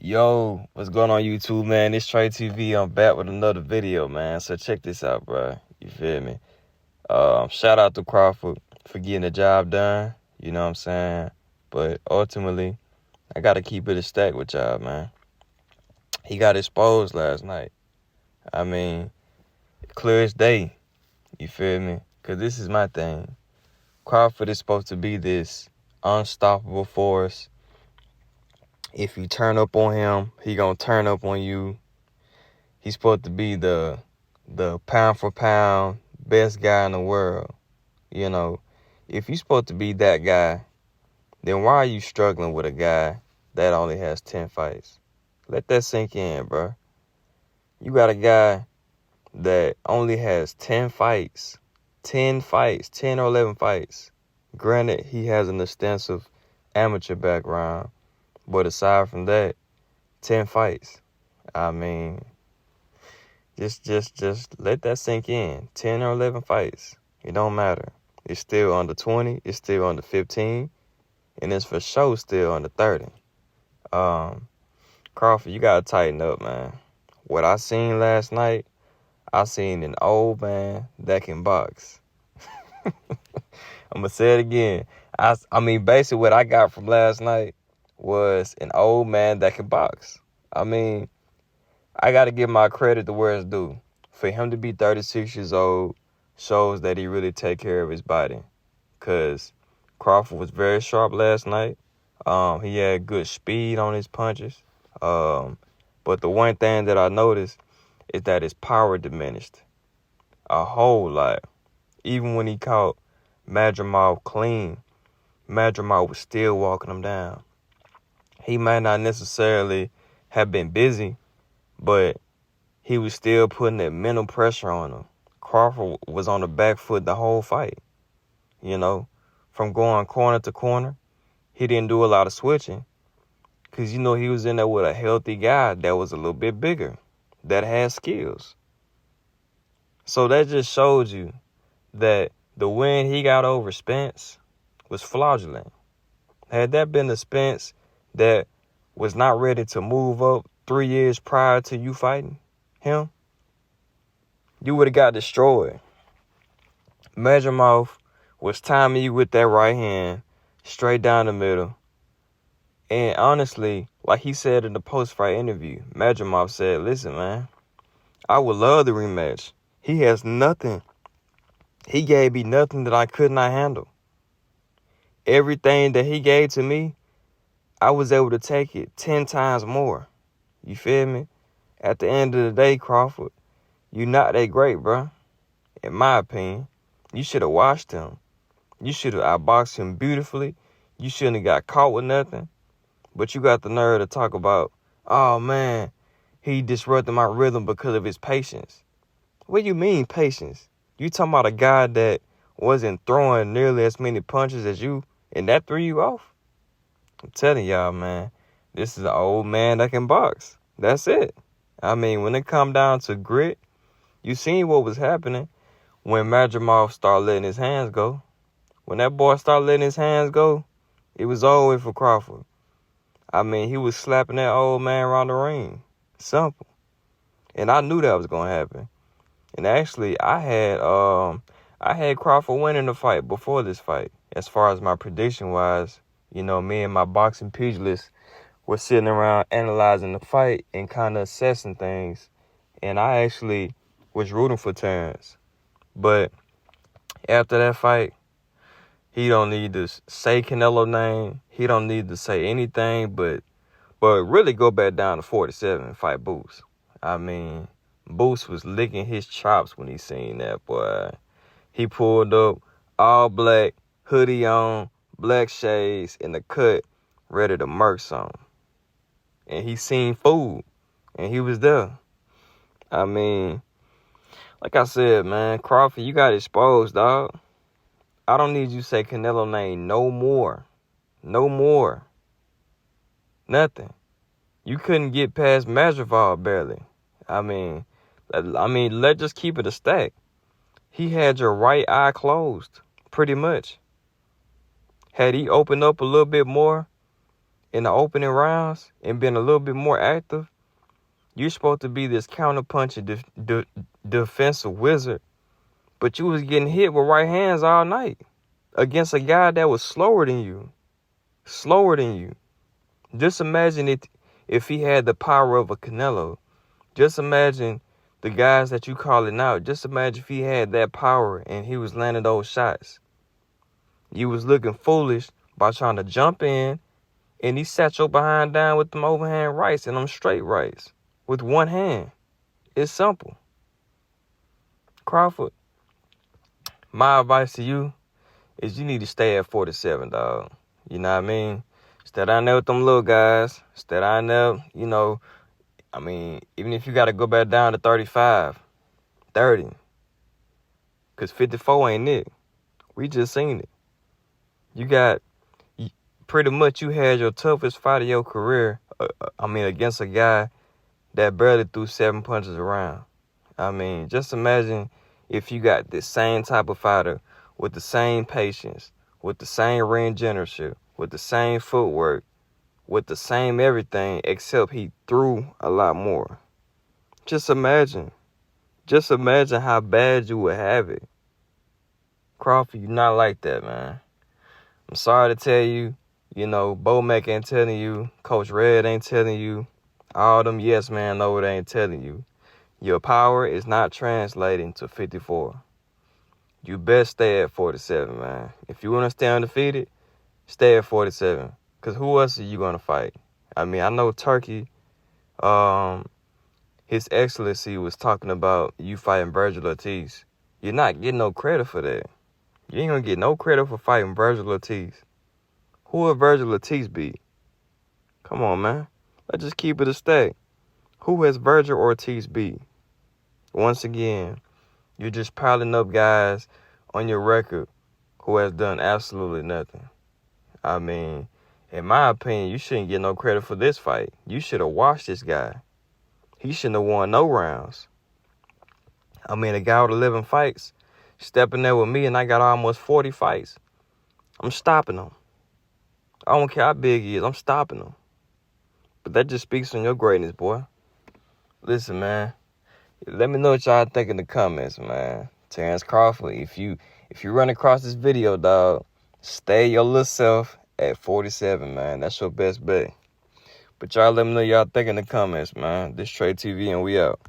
Yo, what's going on YouTube, man? It's Trey TV. I'm back with another video, man. So check this out, bro. You feel me? Shout out to Crawford for getting the job done. You know what I'm saying? But ultimately, I got to keep it a stack with y'all, man. He got exposed last night. I mean, clear as day. You feel me? Because this is my thing. Crawford is supposed to be this unstoppable force. If you turn up on him, he gonna turn up on you. He's supposed to be the pound for pound best guy in the world. You know, if you're supposed to be that guy, then why are you struggling with a guy that only has 10 fights? Let that sink in, bro. You got a guy that only has 10 fights. 10 fights, 10 or 11 fights. Granted, he has an extensive amateur background. But aside from that, 10 fights. I mean, just let that sink in. 10 or 11 fights. It don't matter. It's still under 20. It's still under 15. And it's for sure still under 30. Crawford, you got to tighten up, man. What I seen last night, I seen an old man that can box. I'm going to say it again. I mean, basically what I got from last night was an old man that can box. I mean, I got to give my credit to where it's due. For him to be 36 years old shows that he really take care of his body. Because Crawford was very sharp last night. He had good speed on his punches. But the one thing that I noticed is that his power diminished a whole lot. Even when he caught Madrimov clean, Madrimov was still walking him down. He might not necessarily have been busy, but he was still putting that mental pressure on him. Crawford was on the back foot the whole fight. You know, from going corner to corner, he didn't do a lot of switching because, you know, he was in there with a healthy guy that was a little bit bigger, that had skills. So that just showed you that the win he got over Spence was fraudulent. Had that been the Spence that was not ready to move up 3 years prior to you fighting him, you would have got destroyed. Madrimov was timing you with that right hand straight down the middle. And honestly, like he said in the post-fight interview, Madrimov said, listen, man, I would love the rematch. He has nothing. He gave me nothing that I could not handle. Everything that he gave to me, I was able to take it 10 times more. You feel me? At the end of the day, Crawford, you're not that great, bro. In my opinion, you should have watched him. You should have outboxed him beautifully. You shouldn't have got caught with nothing. But you got the nerve to talk about, oh, man, he disrupted my rhythm because of his patience. What do you mean, patience? You talking about a guy that wasn't throwing nearly as many punches as you, and that threw you off? I'm telling y'all, man, this is an old man that can box. That's it. I mean, when it come down to grit, you seen what was happening when Madrimov started letting his hands go. When that boy started letting his hands go, it was over for Crawford. I mean, he was slapping that old man around the ring. Simple. And I knew that was going to happen. And actually, I had Crawford winning the fight before this fight. As far as my prediction-wise, you know, me and my boxing pugilists were sitting around analyzing the fight and kind of assessing things. And I actually was rooting for Terrance. But after that fight, he don't need to say Canelo name. He don't need to say anything but really go back down to 47 and fight Boots. I mean, Boots was licking his chops when he seen that, boy. He pulled up, all black, hoodie on, black shades, in the cut, ready to murk something. And he seen food, and he was there. I mean, like I said, man, Crawford, you got exposed, dog. I don't need you to say Canelo name no more. No more. Nothing. You couldn't get past Madrimov barely. I mean, let's just keep it a stack. He had your right eye closed, pretty much. Had he opened up a little bit more in the opening rounds and being a little bit more active, you're supposed to be this counterpunching defensive wizard, but you was getting hit with right hands all night against a guy that was slower than you. Slower than you. Just imagine if he had the power of a Canelo. Just imagine the guys that you calling out. Just imagine if he had that power and he was landing those shots. You was looking foolish by trying to jump in, and he sat your behind down with them overhand rights and them straight rights with one hand. It's simple. Crawford, my advice to you is you need to stay at 47, dog. You know what I mean? Stay down there with them little guys. Stay down there, you know. I mean, even if you got to go back down to 35, 30. Because 54 ain't it. We just seen it. Pretty much you had your toughest fight of your career, against a guy that barely threw 7 punches around. I mean, just imagine if you got this same type of fighter with the same patience, with the same ring generalship, with the same footwork, with the same everything, except he threw a lot more. Just imagine. Just imagine how bad you would have it. Crawford, you're not like that, man. I'm sorry to tell you, Bo Mac ain't telling you, Coach Red ain't telling you, all them yes man over there ain't telling you. Your power is not translating to 54. You best stay at 47, man. If you want to stay undefeated, stay at 47. Because who else are you going to fight? I mean, I know Turkey, His Excellency was talking about you fighting Virgil Ortiz. You're not getting no credit for that. You ain't going to get no credit for fighting Virgil Ortiz. Who would Virgil Ortiz be? Come on, man. Let's just keep it a stack. Who has Virgil Ortiz beat? Once again, you're just piling up guys on your record who has done absolutely nothing. I mean, in my opinion, you shouldn't get no credit for this fight. You should have watched this guy. He shouldn't have won no rounds. I mean, a guy with 11 fights, stepping there with me, and I got almost 40 fights. I'm stopping him. I don't care how big he is. I'm stopping him. But that just speaks on your greatness, boy. Listen, man. Let me know what y'all think in the comments, man. Terrance Crawford, if you run across this video, dog, stay your little self at 47, man. That's your best bet. But y'all let me know y'all think in the comments, man. This Trey TV, and we out.